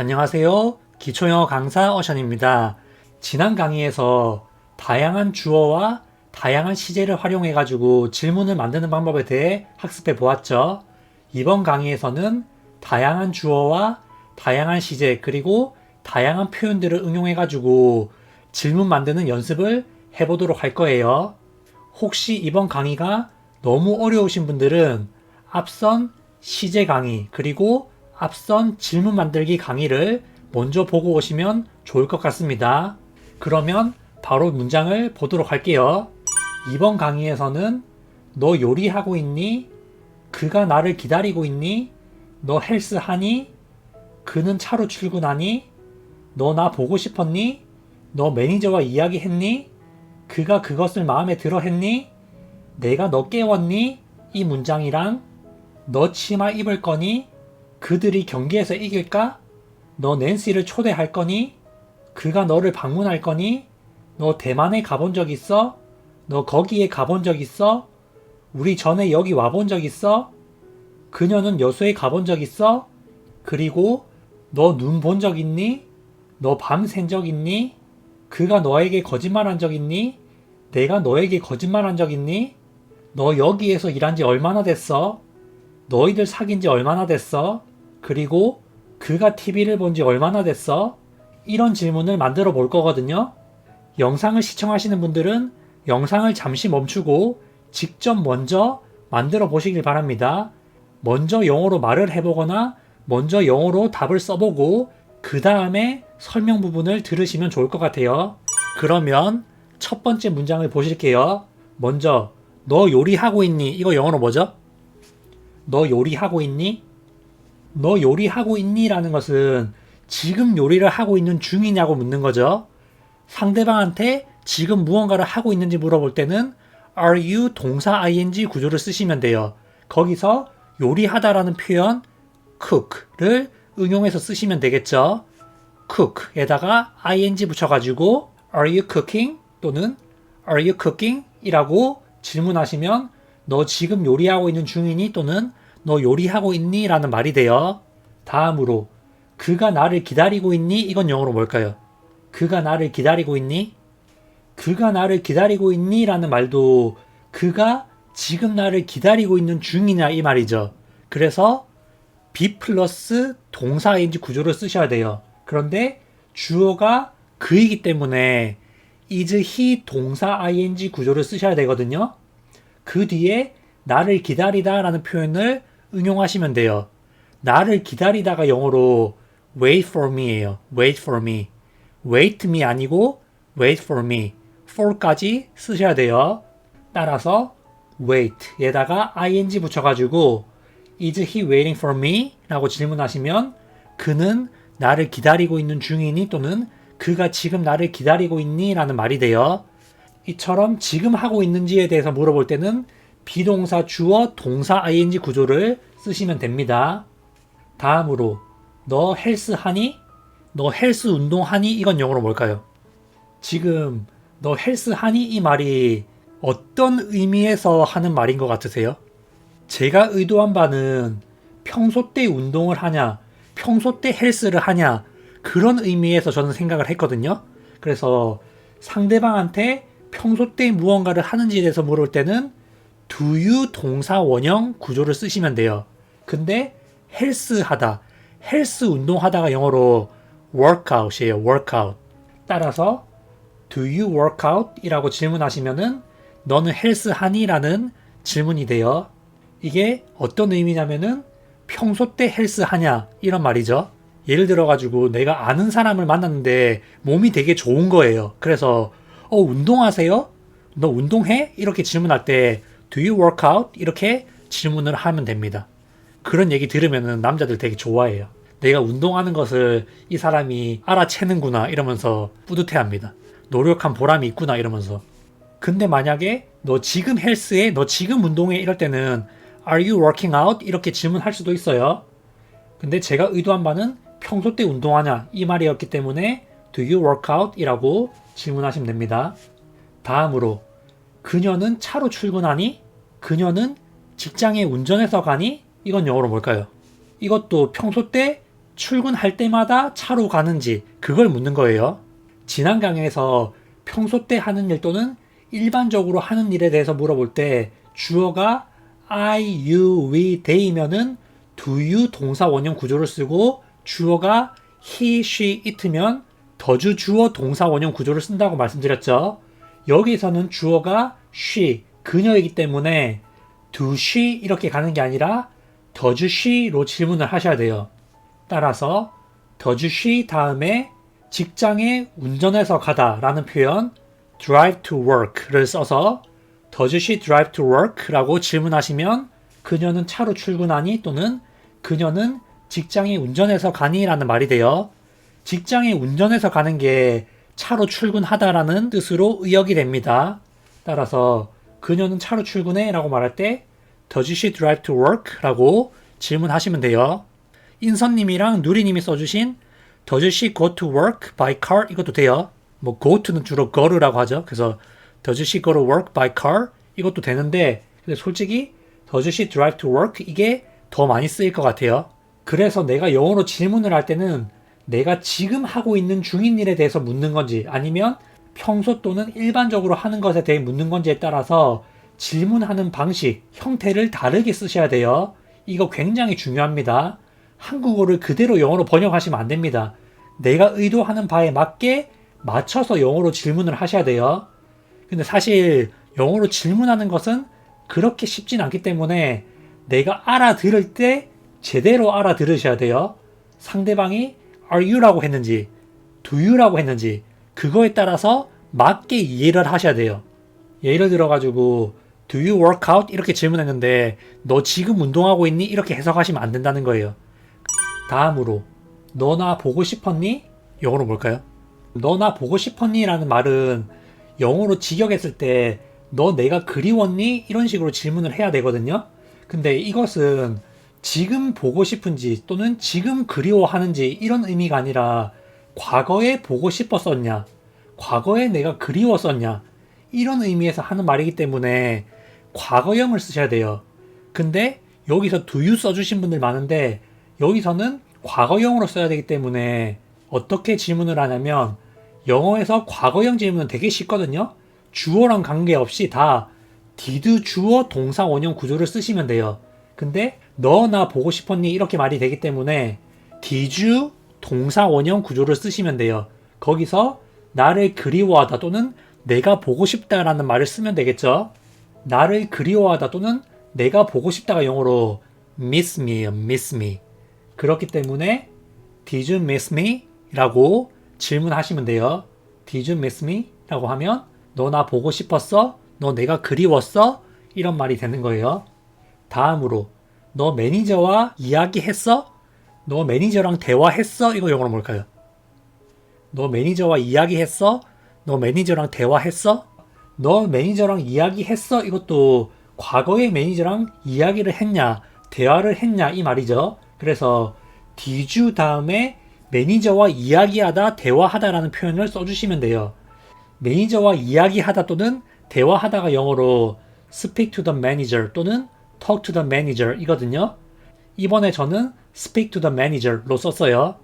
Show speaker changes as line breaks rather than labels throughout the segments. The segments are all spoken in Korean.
안녕하세요. 기초영어 강사 어션입니다. 지난 강의에서 다양한 주어와 다양한 시제를 활용해가지고 질문을 만드는 방법에 대해 학습해 보았죠. 이번 강의에서는 다양한 주어와 다양한 시제 그리고 다양한 표현들을 응용해가지고 질문 만드는 연습을 해보도록 할 거예요. 혹시 이번 강의가 너무 어려우신 분들은 앞선 시제 강의 그리고 앞선 질문 만들기 강의를 먼저 보고 오시면 좋을 것 같습니다. 그러면 바로 문장을 보도록 할게요. 이번 강의에서는 너 요리하고 있니? 그가 나를 기다리고 있니? 너 헬스 하니? 그는 차로 출근하니? 너 나 보고 싶었니? 너 매니저와 이야기했니? 그가 그것을 마음에 들어 했니? 내가 너 깨웠니? 이 문장이랑 너 치마 입을 거니? 그들이 경기에서 이길까? 너 낸시를 초대할 거니? 그가 너를 방문할 거니? 너 대만에 가본 적 있어? 너 거기에 가본 적 있어? 우리 전에 여기 와본 적 있어? 그녀는 여수에 가본 적 있어? 그리고 너 눈 본 적 있니? 너 밤 샌 적 있니? 그가 너에게 거짓말한 적 있니? 내가 너에게 거짓말한 적 있니? 너 여기에서 일한 지 얼마나 됐어? 너희들 사귄 지 얼마나 됐어? 그리고 그가 TV를 본 지 얼마나 됐어? 이런 질문을 만들어 볼 거거든요. 영상을 시청하시는 분들은 영상을 잠시 멈추고 직접 먼저 만들어 보시길 바랍니다. 먼저 영어로 말을 해보거나 먼저 영어로 답을 써보고 그 다음에 설명 부분을 들으시면 좋을 것 같아요. 그러면 첫 번째 문장을 보실게요. 먼저 너 요리하고 있니? 이거 영어로 뭐죠? 너 요리하고 있니? 너 요리하고 있니? 라는 것은 지금 요리를 하고 있는 중이냐고 묻는 거죠. 상대방한테 지금 무언가를 하고 있는지 물어볼 때는 are you 동사 ing 구조를 쓰시면 돼요. 거기서 요리하다라는 표현 cook를 응용해서 쓰시면 되겠죠. cook에다가 ing 붙여가지고 are you cooking? 또는 are you cooking? 이라고 질문하시면 너 지금 요리하고 있는 중이니? 또는 너 요리하고 있니? 라는 말이 돼요. 다음으로 그가 나를 기다리고 있니? 이건 영어로 뭘까요? 그가 나를 기다리고 있니? 그가 나를 기다리고 있니? 라는 말도 그가 지금 나를 기다리고 있는 중이냐 이 말이죠. 그래서 be 플러스 동사 ing 구조를 쓰셔야 돼요. 그런데 주어가 그이기 때문에 is he 동사 ing 구조를 쓰셔야 되거든요. 그 뒤에 나를 기다리다 라는 표현을 응용하시면 돼요. 나를 기다리다가 영어로 wait for me 예요. wait for me. wait me 아니고 wait for me. for까지 쓰셔야 돼요. 따라서 wait 에다가 ing 붙여가지고 is he waiting for me? 라고 질문하시면 그는 나를 기다리고 있는 중이니 또는 그가 지금 나를 기다리고 있니? 라는 말이 돼요. 이처럼 지금 하고 있는지에 대해서 물어볼 때는 비동사 주어 동사 ing 구조를 쓰시면 됩니다. 다음으로 너 헬스 하니? 너 헬스 운동 하니? 이건 영어로 뭘까요? 지금 너 헬스 하니? 이 말이 어떤 의미에서 하는 말인 것 같으세요? 제가 의도한 바는 평소 때 운동을 하냐, 평소 때 헬스를 하냐 그런 의미에서 저는 생각을 했거든요. 그래서 상대방한테 평소 때 무언가를 하는지에 대해서 물을 때는 do you 동사 원형 구조를 쓰시면 돼요. 근데 헬스 하다, 헬스 운동하다가 영어로 workout이에요. workout. 따라서 do you work out? 이라고 질문하시면은 너는 헬스 하니? 라는 질문이 돼요. 이게 어떤 의미냐면은 평소 때 헬스 하냐 이런 말이죠. 예를 들어가지고 내가 아는 사람을 만났는데 몸이 되게 좋은 거예요. 그래서 운동하세요? 너 운동해? 이렇게 질문할 때 do you work out? 이렇게 질문을 하면 됩니다. 그런 얘기 들으면 남자들 되게 좋아해요. 내가 운동하는 것을 이 사람이 알아채는구나 이러면서 뿌듯해합니다. 노력한 보람이 있구나 이러면서. 근데 만약에 너 지금 헬스해? 너 지금 운동해? 이럴 때는 are you working out? 이렇게 질문할 수도 있어요. 근데 제가 의도한 바는 평소 때 운동하냐 이 말이었기 때문에 do you work out? 이라고 질문하시면 됩니다. 다음으로 그녀는 차로 출근하니? 그녀는 직장에 운전해서 가니? 이건 영어로 뭘까요? 이것도 평소 때 출근할 때마다 차로 가는지 그걸 묻는 거예요. 지난 강의에서 평소 때 하는 일 또는 일반적으로 하는 일에 대해서 물어볼 때 주어가 I, you, we, they이면은 do you 동사 원형 구조를 쓰고 주어가 he, she, it면 더주 주어 동사 원형 구조를 쓴다고 말씀드렸죠. 여기서는 주어가 she, 그녀이기 때문에 do she 이렇게 가는 게 아니라 does she로 질문을 하셔야 돼요. 따라서 does she 다음에 직장에 운전해서 가다 라는 표현 drive to work를 써서 does she drive to work? 라고 질문하시면 그녀는 차로 출근하니 또는 그녀는 직장에 운전해서 가니? 라는 말이 돼요. 직장에 운전해서 가는 게 차로 출근하다라는 뜻으로 의역이 됩니다. 따라서 그녀는 차로 출근해? 라고 말할 때 does she drive to work? 라고 질문하시면 돼요. 인선님이랑 누리님이 써주신 does she go to work by car? 이것도 돼요. 뭐 go to는 주로 go라고 하죠. 그래서 does she go to work by car? 이것도 되는데 근데 솔직히 does she drive to work? 이게 더 많이 쓰일 것 같아요. 그래서 내가 영어로 질문을 할 때는 내가 지금 하고 있는 중인 일에 대해서 묻는 건지 아니면 평소 또는 일반적으로 하는 것에 대해 묻는 건지에 따라서 질문하는 방식, 형태를 다르게 쓰셔야 돼요. 이거 굉장히 중요합니다. 한국어를 그대로 영어로 번역하시면 안 됩니다. 내가 의도하는 바에 맞게 맞춰서 영어로 질문을 하셔야 돼요. 근데 사실 영어로 질문하는 것은 그렇게 쉽진 않기 때문에 내가 알아들을 때 제대로 알아들으셔야 돼요. 상대방이 are you라고 했는지 do you라고 했는지 그거에 따라서 맞게 이해를 하셔야 돼요. 예를 들어가지고 do you work out? 이렇게 질문했는데 너 지금 운동하고 있니? 이렇게 해석하시면 안 된다는 거예요. 다음으로 너 나 보고 싶었니? 영어로 뭘까요? 너 나 보고 싶었니? 라는 말은 영어로 직역했을 때 너 내가 그리웠니? 이런 식으로 질문을 해야 되거든요. 근데 이것은 지금 보고 싶은지 또는 지금 그리워하는지 이런 의미가 아니라 과거에 보고 싶었었냐? 과거에 내가 그리웠었냐? 이런 의미에서 하는 말이기 때문에 과거형을 쓰셔야 돼요. 근데 여기서 do you 써주신 분들 많은데 여기서는 과거형으로 써야 되기 때문에 어떻게 질문을 하냐면 영어에서 과거형 질문은 되게 쉽거든요. 주어랑 관계없이 다 did 주어 동사 원형 구조를 쓰시면 돼요. 근데 너 나 보고 싶었니? 이렇게 말이 되기 때문에 did you 동사 원형 구조를 쓰시면 돼요. 거기서 나를 그리워하다 또는 내가 보고 싶다라는 말을 쓰면 되겠죠. 나를 그리워하다 또는 내가 보고 싶다가 영어로 miss me. 그렇기 때문에 did you miss me? 라고 질문하시면 돼요. did you miss me? 라고 하면 너 나 보고 싶었어? 너 내가 그리웠어? 이런 말이 되는 거예요. 다음으로 너 매니저와 이야기했어? 너 매니저랑 대화했어? 이거 영어로 뭘까요? 너 매니저와 이야기했어? 너 매니저랑 대화했어? 너 매니저랑 이야기했어? 이것도 과거에 매니저랑 이야기를 했냐, 대화를 했냐 이 말이죠. 그래서 did you 다음에 매니저와 이야기하다, 대화하다라는 표현을 써주시면 돼요. 매니저와 이야기하다 또는 대화하다가 영어로 speak to the manager 또는 talk to the manager 이거든요. 이번에 저는 speak to the manager로 썼어요.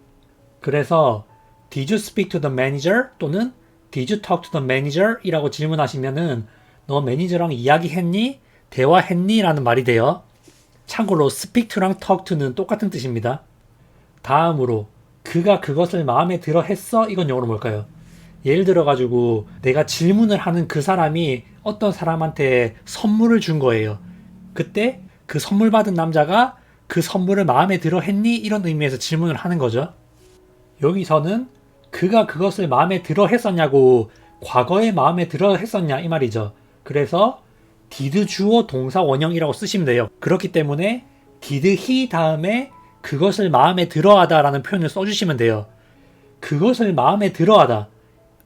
그래서 did you speak to the manager 또는 did you talk to the manager 이라고 질문하시면은 너 매니저랑 이야기했니? 대화했니? 라는 말이 돼요. 참고로 speak to랑 talk to는 똑같은 뜻입니다. 다음으로 그가 그것을 마음에 들어 했어? 이건 영어로 뭘까요? 예를 들어가지고 내가 질문을 하는 그 사람이 어떤 사람한테 선물을 준 거예요. 그때 그 선물 받은 남자가 그 선물을 마음에 들어 했니? 이런 의미에서 질문을 하는 거죠. 여기서는 그가 그것을 마음에 들어 했었냐고 과거에 마음에 들어 했었냐 이 말이죠. 그래서 did 주어 동사 원형이라고 쓰시면 돼요. 그렇기 때문에 did he 다음에 그것을 마음에 들어하다 라는 표현을 써주시면 돼요. 그것을 마음에 들어하다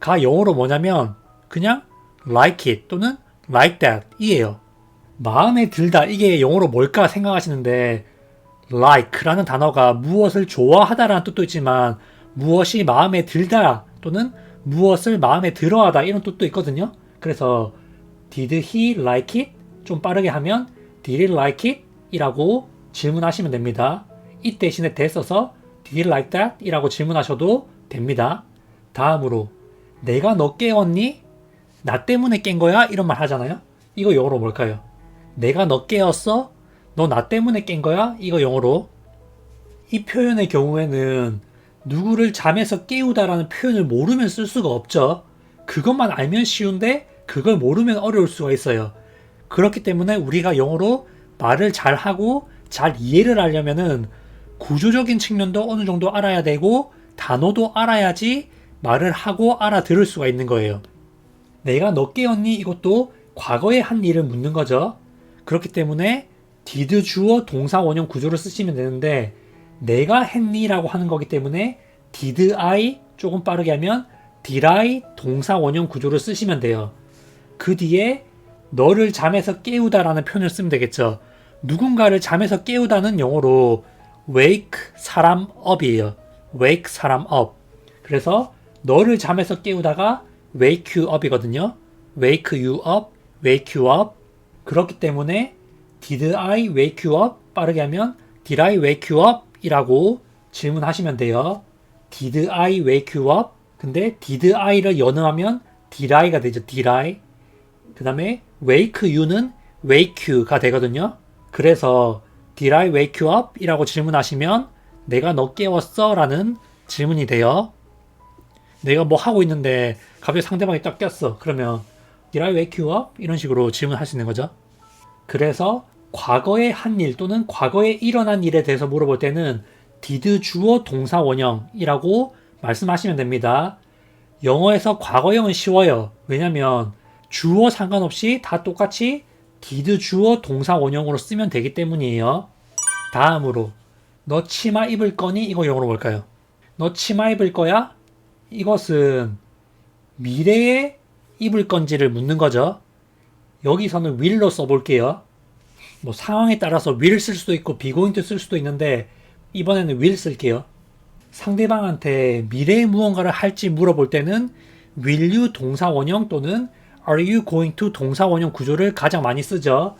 가 영어로 뭐냐면 그냥 like it 또는 like that 이에요. 마음에 들다 이게 영어로 뭘까 생각하시는데 like라는 단어가 무엇을 좋아하다라는 뜻도 있지만 무엇이 마음에 들다 또는 무엇을 마음에 들어하다 이런 뜻도 있거든요. 그래서 did he like it? 좀 빠르게 하면 did he like it? 이라고 질문하시면 됩니다. 이 대신에 대 써서 Did you like that? 이라고 질문하셔도 됩니다. 다음으로 내가 너 깨웠니? 나 때문에 깬 거야? 이런 말 하잖아요. 이거 영어로 뭘까요? 내가 너 깨웠어? 너 나 때문에 깬 거야? 이거 영어로. 이 표현의 경우에는 누구를 잠에서 깨우다라는 표현을 모르면 쓸 수가 없죠. 그것만 알면 쉬운데 그걸 모르면 어려울 수가 있어요. 그렇기 때문에 우리가 영어로 말을 잘하고 잘 이해를 하려면은 구조적인 측면도 어느 정도 알아야 되고 단어도 알아야지 말을 하고 알아들을 수가 있는 거예요. 내가 너 깨웠니? 이것도 과거에 한 일을 묻는 거죠. 그렇기 때문에 did 주어 동사 원형 구조를 쓰시면 되는데 내가 했니? 라고 하는 거기 때문에 did I 조금 빠르게 하면 did I 동사 원형 구조를 쓰시면 돼요. 그 뒤에 너를 잠에서 깨우다 라는 표현을 쓰면 되겠죠. 누군가를 잠에서 깨우다는 영어로 wake 사람 up이에요. wake 사람 up. 그래서 너를 잠에서 깨우다가 wake you up이거든요. wake you up, wake you up. 그렇기 때문에 did I wake you up? 빠르게 하면 did I wake you up? 이라고 질문하시면 돼요. did I wake you up? 근데 did I를 연음하면 did I가 되죠. did I. 그 다음에 wake you는 wake you가 되거든요. 그래서 did I wake you up? 이라고 질문하시면 내가 너 깨웠어? 라는 질문이 돼요. 내가 뭐 하고 있는데 갑자기 상대방이 딱 꼈어. 그러면 did I wake you up? 이런 식으로 질문할 수 있는 거죠. 그래서 과거에 한 일 또는 과거에 일어난 일에 대해서 물어볼 때는 did 주어 동사 원형이라고 말씀하시면 됩니다. 영어에서 과거형은 쉬워요. 왜냐면 주어 상관없이 다 똑같이 did 주어 동사 원형으로 쓰면 되기 때문이에요. 다음으로 너 치마 입을 거니? 이거 영어로 뭘까요? 너 치마 입을 거야? 이것은 미래에 입을 건지를 묻는 거죠. 여기서는 will로 써볼게요. 뭐 상황에 따라서 will 쓸 수도 있고 be going to 쓸 수도 있는데 이번에는 will 쓸게요. 상대방한테 미래에 무언가를 할지 물어볼 때는 will you 동사 원형 또는 are you going to 동사 원형 구조를 가장 많이 쓰죠.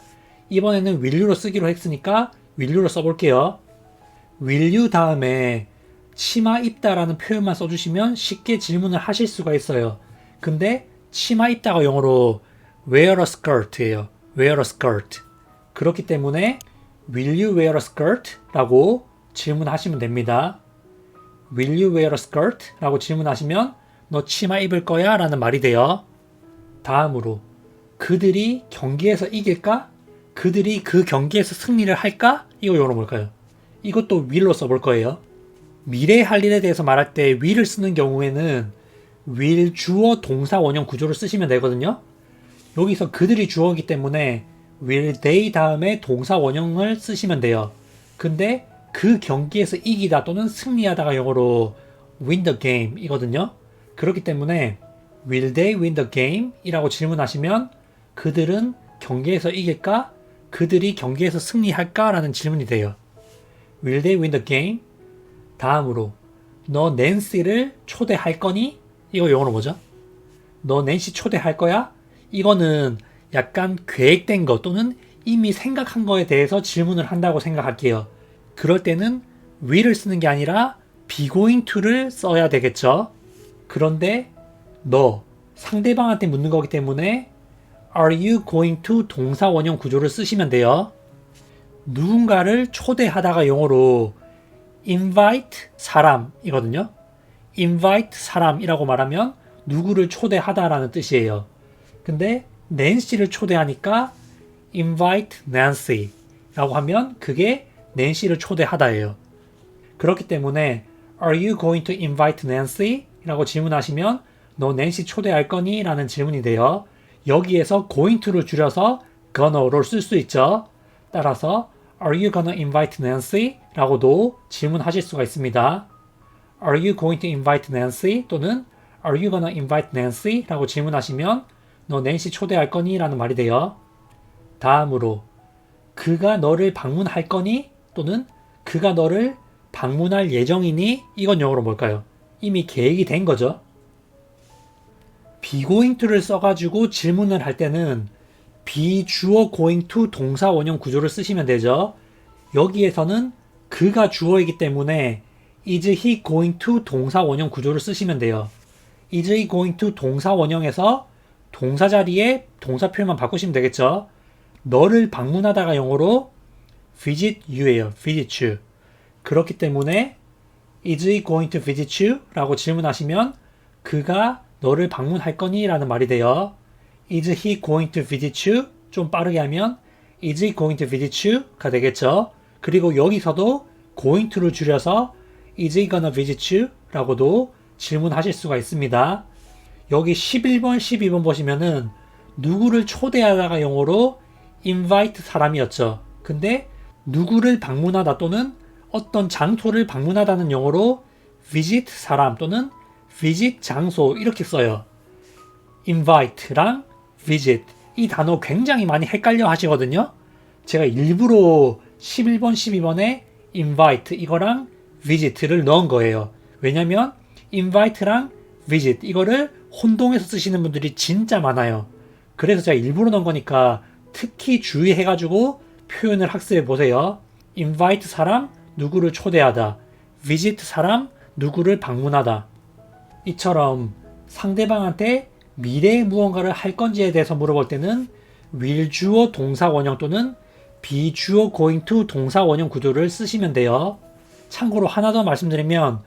이번에는 will you로 쓰기로 했으니까 will you로 써볼게요. will you 다음에 치마 입다라는 표현만 써주시면 쉽게 질문을 하실 수가 있어요. 근데 치마 입다가 영어로 wear a skirt예요. wear a skirt. 그렇기 때문에 will you wear a skirt? 라고 질문하시면 됩니다. will you wear a skirt? 라고 질문하시면 너 치마 입을 거야? 라는 말이 돼요. 다음으로 그들이 경기에서 이길까? 그들이 그 경기에서 승리를 할까? 이거 영어로 뭘까요? 이것도 will로 써볼 거예요. 미래에 할 일에 대해서 말할 때 will을 쓰는 경우에는 will 주어 동사 원형 구조를 쓰시면 되거든요. 여기서 그들이 주어이기 때문에 will they 다음에 동사 원형을 쓰시면 돼요. 근데 그 경기에서 이기다 또는 승리하다가 영어로 win the game 이거든요. 그렇기 때문에 will they win the game? 이라고 질문하시면 그들은 경기에서 이길까? 그들이 경기에서 승리할까? 라는 질문이 돼요. will they win the game? 다음으로 너 낸시를 초대할 거니? 이거 영어로 뭐죠? 너 낸시 초대할 거야? 이거는 약간 계획된 것 또는 이미 생각한 거에 대해서 질문을 한다고 생각할게요. 그럴 때는 will을 쓰는 게 아니라 be going to를 써야 되겠죠. 그런데 너 상대방한테 묻는 거기 때문에 are you going to 동사 원형 구조를 쓰시면 돼요. 누군가를 초대하다가 영어로 invite 사람이거든요. invite 사람이라고 말하면 누구를 초대하다라는 뜻이에요. 근데 낸시를 초대하니까 invite Nancy 라고 하면 그게 낸시를 초대하다예요. 그렇기 때문에 are you going to invite Nancy? 라고 질문하시면 너 낸시 초대할 거니? 라는 질문이 돼요. 여기에서 going to를 줄여서 gonna를 쓸 수 있죠. 따라서 are you gonna invite Nancy? 라고도 질문하실 수가 있습니다. are you going to invite Nancy? 또는 are you gonna invite Nancy? 라고 질문하시면 너 낸시 초대할 거니? 라는 말이 돼요. 다음으로 그가 너를 방문할 거니? 또는 그가 너를 방문할 예정이니? 이건 영어로 뭘까요? 이미 계획이 된 거죠. be going to를 써가지고 질문을 할 때는 be 주어 going to 동사 원형 구조를 쓰시면 되죠. 여기에서는 그가 주어이기 때문에 is he going to 동사 원형 구조를 쓰시면 돼요. is he going to 동사 원형에서 동사 자리에 동사 표현만 바꾸시면 되겠죠. 너를 방문하다가 영어로 visit you예요. visit you. 그렇기 때문에 is he going to visit you? 라고 질문하시면 그가 너를 방문할 거니? 라는 말이 돼요. is he going to visit you? 좀 빠르게 하면 is he going to visit you? 가 되겠죠. 그리고 여기서도 going to를 줄여서 is he gonna visit you? 라고도 질문하실 수가 있습니다. 여기 11번, 12번 보시면은 누구를 초대하다가 영어로 invite 사람이었죠. 근데 누구를 방문하다 또는 어떤 장소를 방문하다는 영어로 visit 사람 또는 visit 장소 이렇게 써요. invite랑 visit 이 단어 굉장히 많이 헷갈려 하시거든요. 제가 일부러 11번, 12번에 invite 이거랑 visit를 넣은 거예요. 왜냐면 invite랑 visit 이거를 혼동해서 쓰시는 분들이 진짜 많아요. 그래서 제가 일부러 넣은 거니까 특히 주의해가지고 표현을 학습해 보세요. invite 사람, 누구를 초대하다. visit 사람, 누구를 방문하다. 이처럼 상대방한테 미래에 무언가를 할 건지에 대해서 물어볼 때는 will 주어 동사 원형 또는 be 주어 going to 동사 원형 구조를 쓰시면 돼요. 참고로 하나 더 말씀드리면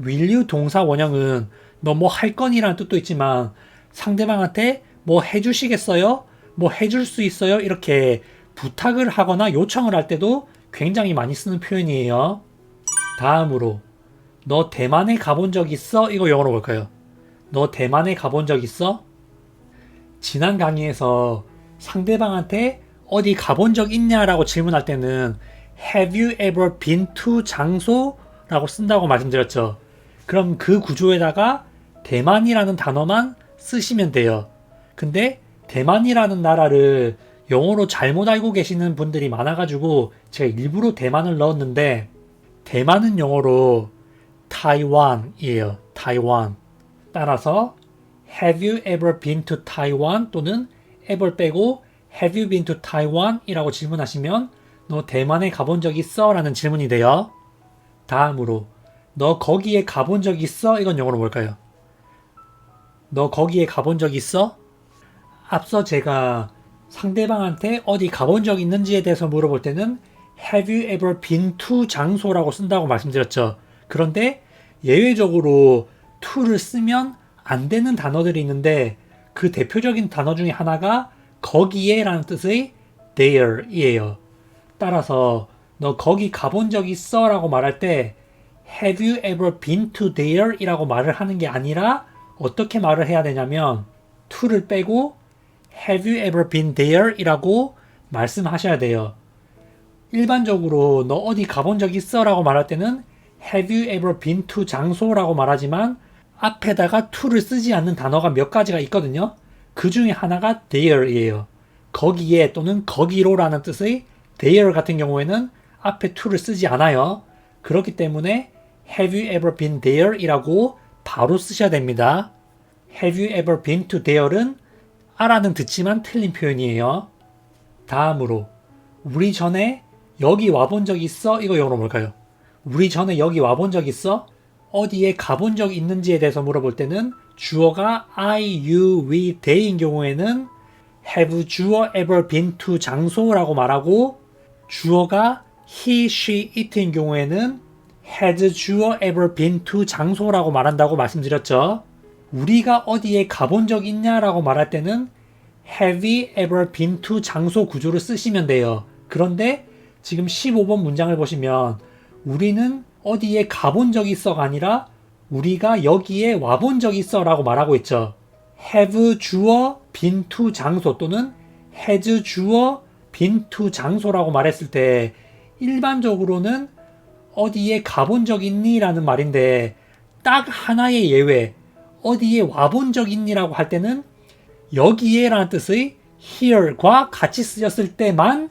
will you 동사 원형은 너 뭐 할 거니라는 뜻도 있지만 상대방한테 뭐 해주시겠어요? 뭐 해줄 수 있어요? 이렇게 부탁을 하거나 요청을 할 때도 굉장히 많이 쓰는 표현이에요. 다음으로 너 대만에 가본 적 있어? 이거 영어로 볼까요? 너 대만에 가본 적 있어? 지난 강의에서 상대방한테 어디 가본 적 있냐라고 질문할 때는 Have you ever been to 장소? 라고 쓴다고 말씀드렸죠. 그럼 그 구조에다가 대만이라는 단어만 쓰시면 돼요. 근데 대만이라는 나라를 영어로 잘못 알고 계시는 분들이 많아가지고 제가 일부러 대만을 넣었는데 대만은 영어로 타이완이에요. 타이완. 따라서 Have you ever been to Taiwan? 또는 ever 빼고 Have you been to Taiwan? 이라고 질문하시면 너 대만에 가본 적 있어? 라는 질문이 돼요. 다음으로 너 거기에 가본 적 있어? 이건 영어로 뭘까요? 너 거기에 가본 적 있어? 앞서 제가 상대방한테 어디 가본 적 있는지에 대해서 물어볼 때는 Have you ever been to 장소라고 쓴다고 말씀드렸죠. 그런데 예외적으로 to를 쓰면 안 되는 단어들이 있는데 그 대표적인 단어 중에 하나가 거기에 라는 뜻의 there이에요. 따라서 너 거기 가본 적 있어? 라고 말할 때 Have you ever been to there? 이라고 말을 하는 게 아니라 어떻게 말을 해야 되냐면 to를 빼고 Have you ever been there? 이라고 말씀하셔야 돼요. 일반적으로 너 어디 가본 적 있어? 라고 말할 때는 Have you ever been to 장소라고 말하지만 앞에다가 to를 쓰지 않는 단어가 몇 가지가 있거든요. 그 중에 하나가 there이에요. 거기에 또는 거기로 라는 뜻의 there 같은 경우에는 앞에 to를 쓰지 않아요. 그렇기 때문에 Have you ever been there? 이라고 바로 쓰셔야 됩니다. Have you ever been to there는 알아는 듣지만 틀린 표현이에요. 다음으로 우리 전에 여기 와본 적 있어? 이거 영어로 뭘까요? 우리 전에 여기 와본 적 있어? 어디에 가본 적 있는지에 대해서 물어볼 때는 주어가 I, you, we, they인 경우에는 Have 주어 ever been to 장소라고 말하고 주어가 he, she, it인 경우에는 Has 주어 ever been to 장소라고 말한다고 말씀드렸죠. 우리가 어디에 가본 적 있냐라고 말할 때는 Have we ever been to 장소 구조를 쓰시면 돼요. 그런데 지금 15번 문장을 보시면 우리는 어디에 가본 적 있어가 아니라 우리가 여기에 와본 적 있어 라고 말하고 있죠. Have 주어 been to 장소 또는 has 주어 been to 장소라고 말했을 때 일반적으로는 어디에 가본 적 있니? 라는 말인데 딱 하나의 예외 어디에 와본 적 있니? 라고 할 때는 여기에 라는 뜻의 here과 같이 쓰였을 때만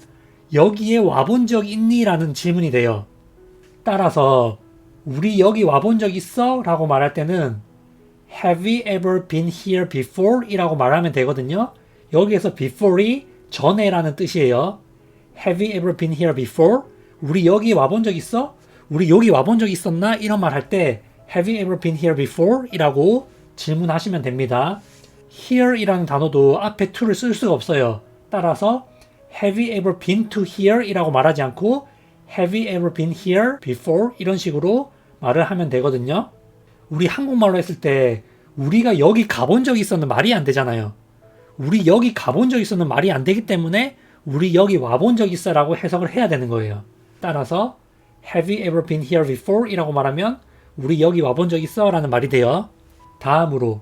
여기에 와본 적 있니? 라는 질문이 돼요. 따라서 우리 여기 와본 적 있어? 라고 말할 때는 Have we ever been here before? 이라고 말하면 되거든요. 여기에서 before이 전에 라는 뜻이에요. Have we ever been here before? 우리 여기 와본 적 있어? 우리 여기 와본 적 있었나? 이런 말 할 때 Have you ever been here before? 이라고 질문하시면 됩니다. here 이라는 단어도 앞에 to를 쓸 수가 없어요. 따라서 Have you ever been to here? 이라고 말하지 않고 Have you ever been here before? 이런 식으로 말을 하면 되거든요. 우리 한국말로 했을 때 우리가 여기 가본 적 있었는 말이 안 되잖아요. 우리 여기 가본 적 있었는 말이 안 되기 때문에 우리 여기 와본 적 있어 라고 해석을 해야 되는 거예요. 따라서 Have you ever been here before? 이라고 말하면 우리 여기 와본 적 있어? 라는 말이 돼요. 다음으로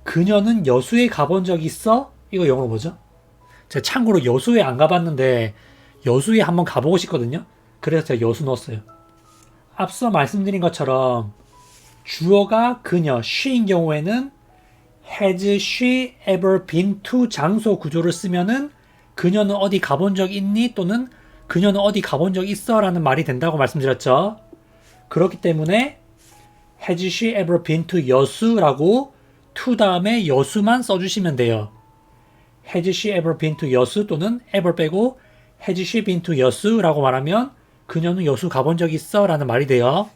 그녀는 여수에 가본 적 있어? 이거 영어로 뭐죠? 제가 참고로 여수에 안 가봤는데 여수에 한번 가보고 싶거든요. 그래서 제가 여수 넣었어요. 앞서 말씀드린 것처럼 주어가 그녀, she인 경우에는 Has she ever been to 장소 구조를 쓰면은 그녀는 어디 가본 적 있니? 또는 그녀는 어디 가본 적 있어? 라는 말이 된다고 말씀드렸죠. 그렇기 때문에 Has she ever been to 여수라고 to 다음에 여수만 써주시면 돼요. Has she ever been to 여수 또는 ever 빼고 Has she been to 여수라고 말하면 그녀는 여수 가본 적 있어? 라는 말이 돼요.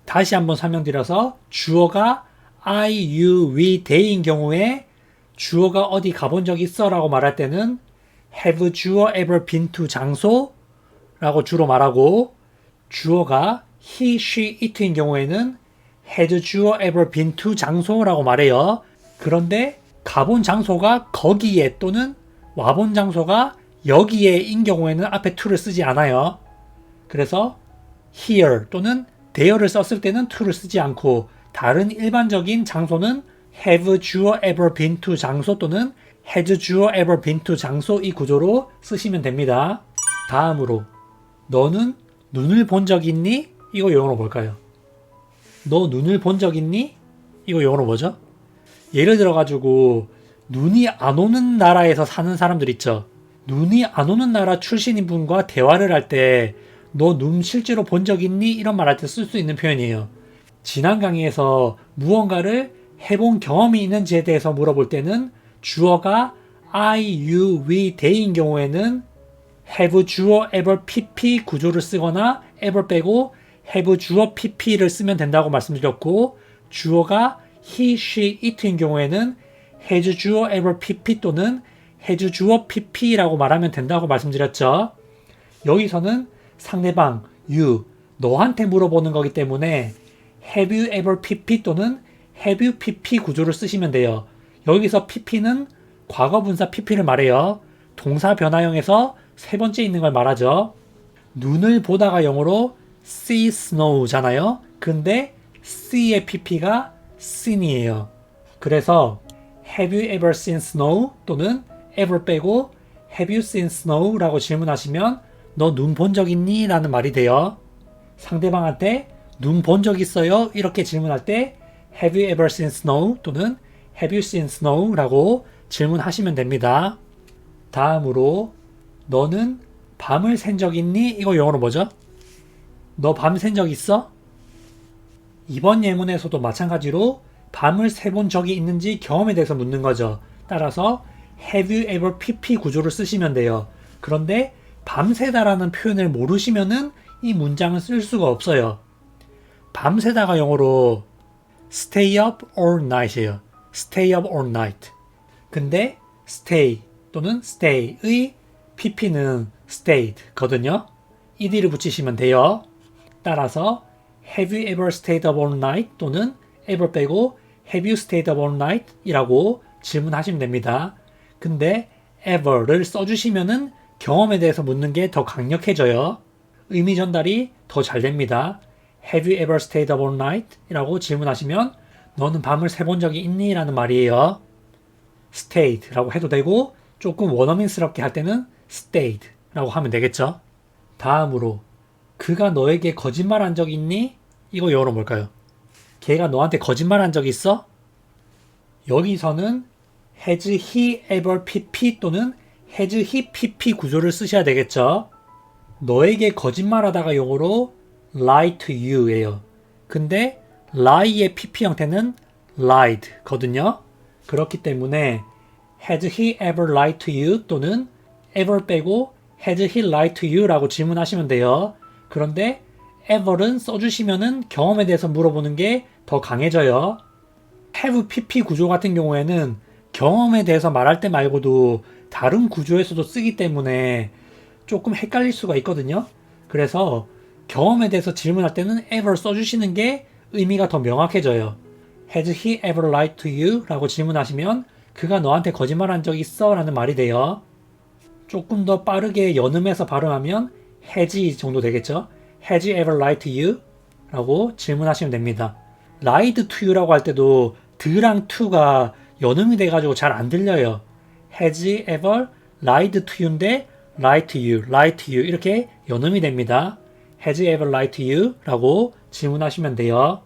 다시 한번 설명드려서 주어가 I, you, we, they인 경우에 주어가 어디 가본 적 있어? 라고 말할 때는 Have 주어 ever been to 장소? 라고 주로 말하고 주어가 he, she, it인 경우에는 Has 주어 ever been to 장소라고 말해요. 그런데 가본 장소가 거기에 또는 와본 장소가 여기에인 경우에는 앞에 to를 쓰지 않아요. 그래서 here 또는 there를 썼을 때는 to를 쓰지 않고 다른 일반적인 장소는 have 주어 ever been to 장소 또는 has 주어 ever been to 장소 이 구조로 쓰시면 됩니다. 다음으로 너는 눈을 본 적 있니? 이거 영어로 뭘까요? 너 눈을 본 적 있니? 이거 영어로 뭐죠? 예를 들어가지고 눈이 안 오는 나라에서 사는 사람들 있죠. 눈이 안 오는 나라 출신인 분과 대화를 할 때 너 눈 실제로 본 적 있니? 이런 말 할 때 쓸 수 있는 표현이에요. 지난 강의에서 무언가를 해본 경험이 있는지에 대해서 물어볼 때는 주어가 I, you, we, they인 경우에는 have 주어 ever pp 구조를 쓰거나 ever 빼고 have 주어 pp를 쓰면 된다고 말씀드렸고 주어가 he, she, it인 경우에는 has 주어 ever pp 또는 has 주어 pp라고 말하면 된다고 말씀드렸죠. 여기서는 상대방 you, 너한테 물어보는 거기 때문에 have you ever pp 또는 have you pp 구조를 쓰시면 돼요. 여기서 pp는 과거분사 pp를 말해요. 동사 변화형에서 세 번째 있는 걸 말하죠. 눈을 보다가 영어로 see snow잖아요. 근데 see의 pp가 seen이에요. 그래서 have you ever seen snow 또는 ever 빼고 have you seen snow 라고 질문하시면 너 눈 본 적 있니? 라는 말이 돼요. 상대방한테 눈 본 적 있어요? 이렇게 질문할 때 have you ever seen snow 또는 have you seen snow 라고 질문하시면 됩니다. 다음으로 너는 밤을 샌 적 있니? 이거 영어로 뭐죠? 너 밤 샌 적 있어? 이번 예문에서도 마찬가지로 밤을 새본 적이 있는지 경험에 대해서 묻는 거죠. 따라서 have you ever pp 구조를 쓰시면 돼요. 그런데 밤새다라는 표현을 모르시면은 이 문장을 쓸 수가 없어요. 밤새다가 영어로 stay up all night이에요. stay up all night. 근데 stay 또는 stay의 pp는 stayed 거든요. ed를 붙이시면 돼요. 따라서 have you ever stayed up all night 또는 ever 빼고 have you stayed up all night 이라고 질문하시면 됩니다. 근데 ever를 써주시면은 경험에 대해서 묻는 게 더 강력해져요. 의미 전달이 더 잘 됩니다. Have you ever stayed up all night? 이라고 질문하시면 너는 밤을 새본 적이 있니? 라는 말이에요. stayed 라고 해도 되고 조금 원어민스럽게 할 때는 stayed 라고 하면 되겠죠. 다음으로 그가 너에게 거짓말한 적 있니? 이거 영어로 뭘까요? 걔가 너한테 거짓말한 적 있어? 여기서는 has he ever pp 또는 has he pp 구조를 쓰셔야 되겠죠. 너에게 거짓말하다가 영어로 lie to you예요. 근데 lie의 pp 형태는 lied 거든요. 그렇기 때문에 has he ever lied to you 또는 ever 빼고 has he lied to you 라고 질문하시면 돼요. 그런데 ever은 써주시면은 경험에 대해서 물어보는 게 더 강해져요. have pp 구조 같은 경우에는 경험에 대해서 말할 때 말고도 다른 구조에서도 쓰기 때문에 조금 헷갈릴 수가 있거든요. 그래서 경험에 대해서 질문할 때는 ever 써주시는 게 의미가 더 명확해져요. Has he ever lied to you? 라고 질문하시면 그가 너한테 거짓말한 적 있어? 라는 말이 돼요. 조금 더 빠르게 연음해서 발음하면 has 정도 되겠죠. Has he ever lied to you? 라고 질문하시면 됩니다. lied to you라고 할 때도 드랑 to가 연음이 돼가지고 잘 안 들려요. Has he ever lied to you인데 lie to you, lie to you 이렇게 연음이 됩니다. Has he ever lied to you? 라고 질문하시면 돼요.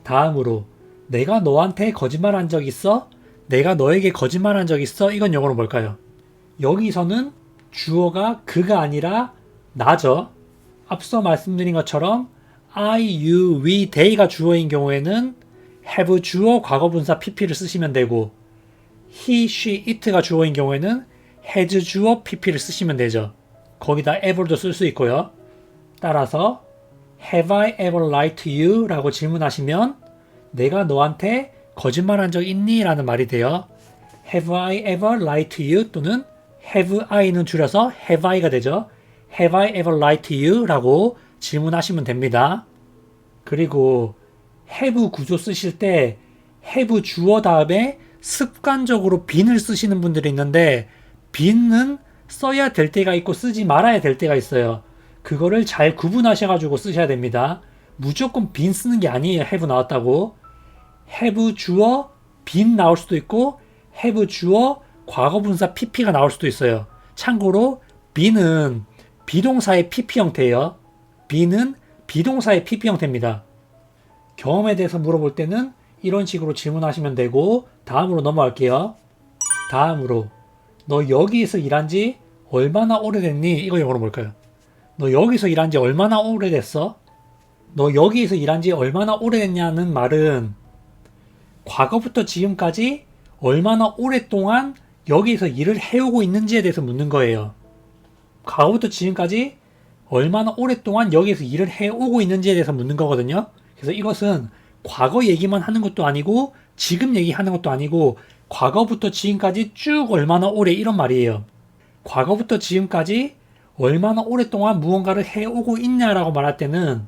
다음으로 내가 너한테 거짓말한 적 있어? 내가 너에게 거짓말한 적 있어? 이건 영어로 뭘까요? 여기서는 주어가 그가 아니라 나죠. 앞서 말씀드린 것처럼 I, you, we, they가 주어인 경우에는 have 주어 과거분사 pp를 쓰시면 되고 he, she, it가 주어인 경우에는 has 주어 pp를 쓰시면 되죠. 거기다 ever도 쓸 수 있고요. 따라서 have I ever lied to you? 라고 질문하시면 내가 너한테 거짓말한 적 있니? 라는 말이 돼요. Have I ever lied to you? 또는 have I는 줄여서 have I가 되죠. Have I ever lied to you? 라고 질문하시면 됩니다. 그리고 have 구조 쓰실 때 have 주어 다음에 습관적으로 bene을 쓰시는 분들이 있는데 bene는 써야 될 때가 있고 쓰지 말아야 될 때가 있어요. 그거를 잘 구분하셔가지고 쓰셔야 됩니다. 무조건 been 쓰는 게 아니에요. have 나왔다고. have 주어 been 나올 수도 있고 have 주어 과거분사 pp가 나올 수도 있어요. 참고로 be는 비동사의 pp 형태예요. be는 비동사의 pp 형태입니다. 경험에 대해서 물어볼 때는 이런 식으로 질문하시면 되고 다음으로 넘어갈게요. 다음으로 너 여기에서 일한 지 얼마나 오래됐니? 이거 영어로 뭘까요? 너 여기서 일한 지 얼마나 오래됐어? 너 여기에서 일한 지 얼마나 오래됐냐는 말은 과거부터 지금까지 얼마나 오랫동안 여기에서 일을 해오고 있는지에 대해서 묻는 거예요. 과거부터 지금까지 얼마나 오랫동안 여기에서 일을 해오고 있는지에 대해서 묻는 거거든요. 그래서 이것은 과거 얘기만 하는 것도 아니고 지금 얘기하는 것도 아니고 과거부터 지금까지 쭉 얼마나 오래 이런 말이에요. 과거부터 지금까지 얼마나 오랫동안 무언가를 해오고 있냐라고 말할 때는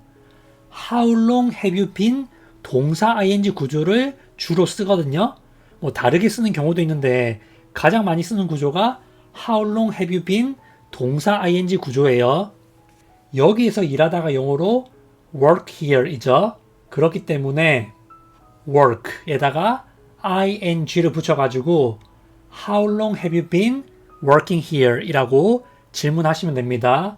How long have you been? 동사 ing 구조를 주로 쓰거든요. 뭐 다르게 쓰는 경우도 있는데 가장 많이 쓰는 구조가 How long have you been? 동사 ing 구조예요. 여기에서 일하다가 영어로 work here 이죠. 그렇기 때문에 work에다가 ing를 붙여가지고 How long have you been working here? 이라고 질문하시면 됩니다.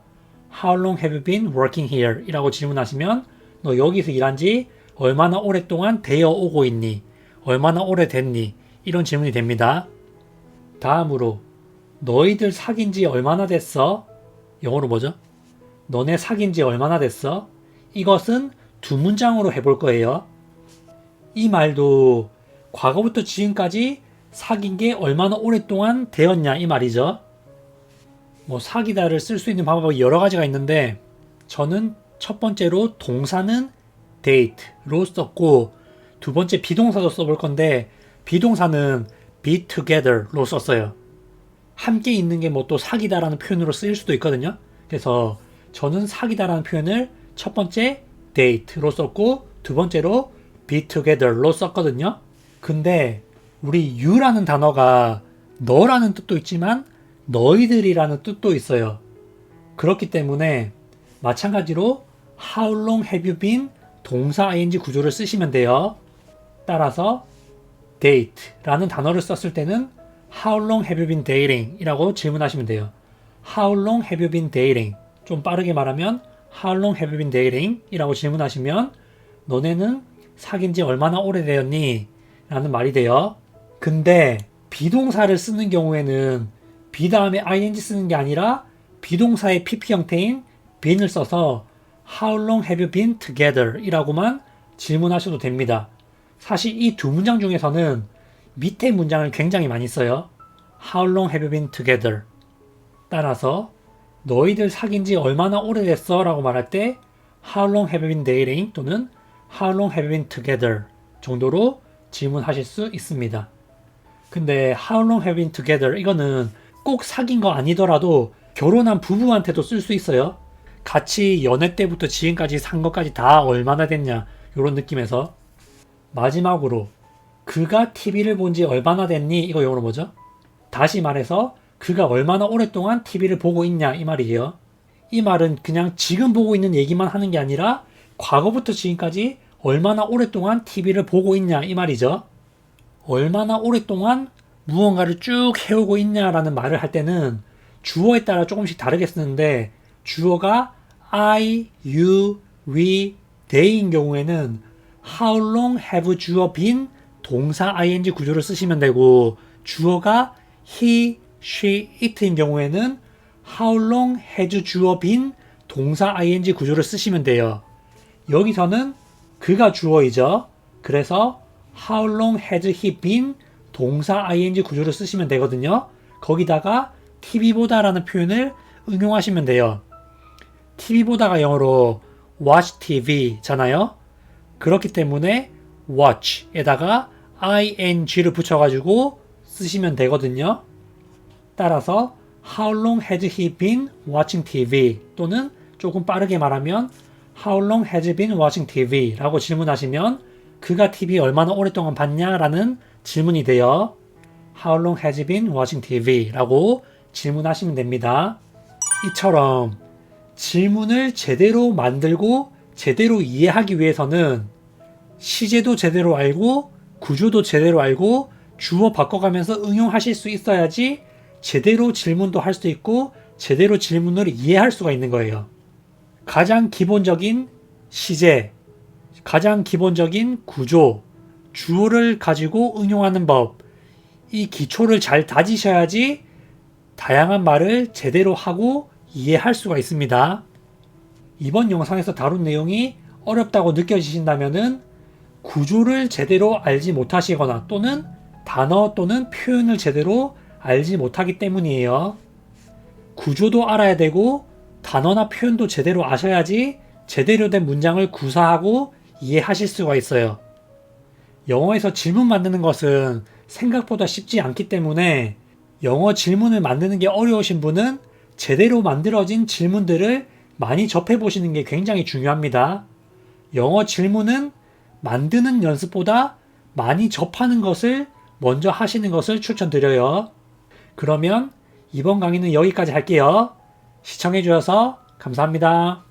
How long have you been working here? 이라고 질문하시면 너 여기서 일한 지 얼마나 오랫동안 되어 오고 있니? 얼마나 오래됐니? 이런 질문이 됩니다. 다음으로 너희들 사귄 지 얼마나 됐어? 영어로 뭐죠? 너네 사귄 지 얼마나 됐어? 이것은 두 문장으로 해볼 거예요. 이 말도 과거부터 지금까지 사귄 게 얼마나 오랫동안 되었냐 이 말이죠. 뭐 사귀다를 쓸 수 있는 방법이 여러 가지가 있는데 저는 첫 번째로 동사는 date로 썼고 두 번째 비동사도 써볼 건데 비동사는 be together로 썼어요. 함께 있는 게 뭐 또 사귀다라는 표현으로 쓰일 수도 있거든요. 그래서 저는 사귀다라는 표현을 첫 번째 date로 썼고 두 번째로 be together로 썼거든요. 근데 우리 you라는 단어가 너라는 뜻도 있지만 너희들이라는 뜻도 있어요. 그렇기 때문에 마찬가지로 how long have you been 동사 ing 구조를 쓰시면 돼요. 따라서 date라는 단어를 썼을 때는 how long have you been dating? 이라고 질문하시면 돼요. how long have you been dating? 좀 빠르게 말하면 how long have you been dating? 이라고 질문하시면 너네는 사귄 지 얼마나 오래되었니? 라는 말이 돼요. 근데 비동사를 쓰는 경우에는 be 다음에 ing 쓰는 게 아니라 비동사의 pp 형태인 been을 써서 how long have you been together? 이라고만 질문하셔도 됩니다. 사실 이 두 문장 중에서는 밑에 문장을 굉장히 많이 써요. How long have you been together? 따라서 너희들 사귄 지 얼마나 오래됐어? 라고 말할 때 How long have you been dating? 또는 How long have you been together? 정도로 질문하실 수 있습니다. 근데 How long have you been together? 이거는 꼭 사귄 거 아니더라도 결혼한 부부한테도 쓸 수 있어요. 같이 연애 때부터 지금까지 산 것까지 다 얼마나 됐냐 이런 느낌에서. 마지막으로 그가 TV를 본 지 얼마나 됐니? 이거 영어로 뭐죠? 다시 말해서 그가 얼마나 오랫동안 TV를 보고 있냐 이 말이에요. 이 말은 그냥 지금 보고 있는 얘기만 하는 게 아니라 과거부터 지금까지 얼마나 오랫동안 TV를 보고 있냐 이 말이죠. 얼마나 오랫동안 무언가를 쭉 해오고 있냐라는 말을 할 때는 주어에 따라 조금씩 다르게 쓰는데 주어가 I, you, we, they인 경우에는 How long have 주어 빈 동사 ing 구조를 쓰시면 되고 주어가 he, she, it인 경우에는 How long has 주어 빈 동사 ing 구조를 쓰시면 돼요. 여기서는 그가 주어이죠. 그래서 How long has he been 동사 ing 구조를 쓰시면 되거든요. 거기다가 TV보다라는 표현을 응용하시면 돼요. TV보다가 영어로 watch TV잖아요. 그렇기 때문에 watch에다가 ing를 붙여가지고 쓰시면 되거든요. 따라서 How long has he been watching TV? 또는 조금 빠르게 말하면 How long has he been watching TV? 라고 질문하시면 그가 TV 얼마나 오랫동안 봤냐? 라는 질문이 돼요. How long has he been watching TV? 라고 질문하시면 됩니다. 이처럼 질문을 제대로 만들고 제대로 이해하기 위해서는 시제도 제대로 알고 구조도 제대로 알고 주어 바꿔가면서 응용하실 수 있어야지 제대로 질문도 할 수 있고 제대로 질문을 이해할 수가 있는 거예요. 가장 기본적인 시제, 가장 기본적인 구조, 주어를 가지고 응용하는 법, 이 기초를 잘 다지셔야지 다양한 말을 제대로 하고 이해할 수가 있습니다. 이번 영상에서 다룬 내용이 어렵다고 느껴지신다면은 구조를 제대로 알지 못하시거나 또는 단어 또는 표현을 제대로 알지 못하기 때문이에요. 구조도 알아야 되고 단어나 표현도 제대로 아셔야지 제대로 된 문장을 구사하고 이해하실 수가 있어요. 영어에서 질문 만드는 것은 생각보다 쉽지 않기 때문에 영어 질문을 만드는 게 어려우신 분은 제대로 만들어진 질문들을 많이 접해 보시는 게 굉장히 중요합니다. 영어 질문은 만드는 연습보다 많이 접하는 것을 먼저 하시는 것을 추천드려요. 그러면 이번 강의는 여기까지 할게요. 시청해 주셔서 감사합니다.